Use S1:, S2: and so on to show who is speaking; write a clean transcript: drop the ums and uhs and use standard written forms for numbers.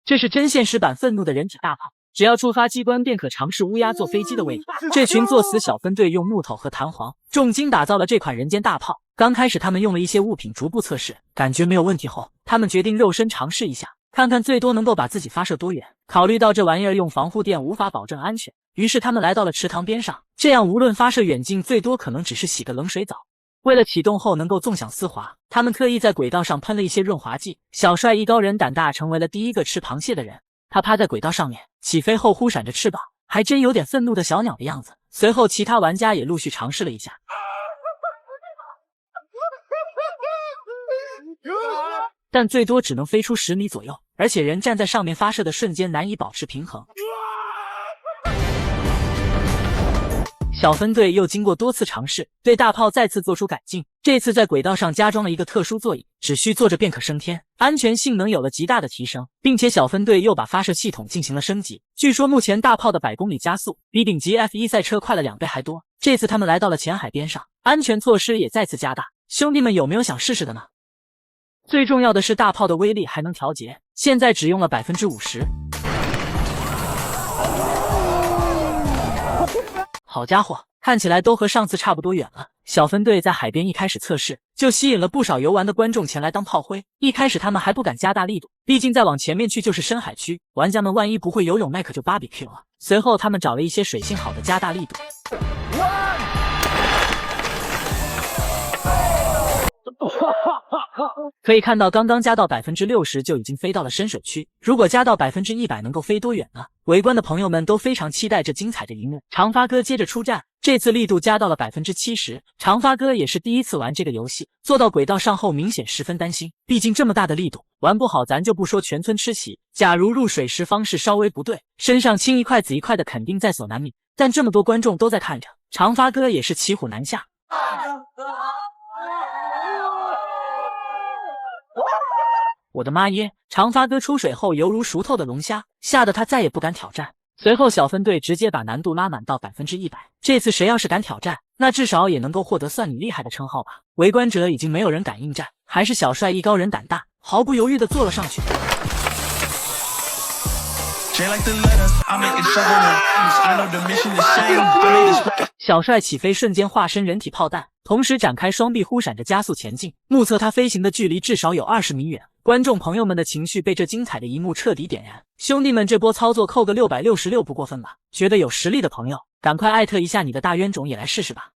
S1: 这是真现实版愤怒的忍者大炮，只要触发机关便可尝试乌鸦坐飞机的威力。这群作死小分队用木头和弹簧重金打造了这款人间大炮。刚开始他们用了一些物品逐步测试，感觉没有问题后，他们决定肉身尝试一下，看看最多能够把自己发射多远。考虑到这玩意儿用防护垫无法保证安全，于是他们来到了池塘边上，这样无论发射远近，最多可能只是洗个冷水澡。为了启动后能够纵享丝滑，他们特意在轨道上喷了一些润滑剂。小帅艺高人胆大，成为了第一个吃螃蟹的人。他趴在轨道上面，起飞后忽闪着翅膀，还真有点愤怒的小鸟的样子。随后其他玩家也陆续尝试了一下，但最多只能飞出10米左右，而且人站在上面发射的瞬间难以保持平衡。小分队又经过多次尝试，对大炮再次做出改进。这次在轨道上加装了一个特殊座椅，只需坐着便可升天，安全性能有了极大的提升，并且小分队又把发射系统进行了升级。据说目前大炮的100公里加速比顶级 F1 赛车快了2倍还多。这次他们来到了浅海边上，安全措施也再次加大。兄弟们有没有想试试的呢？最重要的是大炮的威力还能调节，现在只用了 50%。好家伙，看起来都和上次差不多远了。小分队在海边一开始测试，就吸引了不少游玩的观众前来当炮灰。一开始他们还不敢加大力度，毕竟再往前面去就是深海区，玩家们万一不会游泳，那可就 BBQ 了。随后他们找了一些水性好的加大力度。可以看到刚刚加到 60% 就已经飞到了深水区，如果加到 100%能够飞多远呢？围观的朋友们都非常期待这精彩的一幕。长发哥接着出战，这次力度加到了 70%。长发哥也是第一次玩这个游戏，坐到轨道上后明显十分担心，毕竟这么大的力度，玩不好咱就不说全村吃席，假如入水时方式稍微不对，身上青一块紫一块的肯定在所难免。但这么多观众都在看着，长发哥也是骑虎难下。我的妈耶！长发哥出水后犹如熟透的龙虾，吓得他再也不敢挑战。随后小分队直接把难度拉满到 100%， 这次谁要是敢挑战，那至少也能够获得算你厉害的称号吧。围观者已经没有人敢应战，还是小帅艺高人胆大，毫不犹豫地坐了上去。小帅起飞瞬间化身人体炮弹，同时展开双臂忽闪着加速前进，目测他飞行的距离至少有20米远。观众朋友们的情绪被这精彩的一幕彻底点燃，兄弟们这波操作扣个666不过分吧？觉得有实力的朋友赶快艾特一下你的大冤种也来试试吧。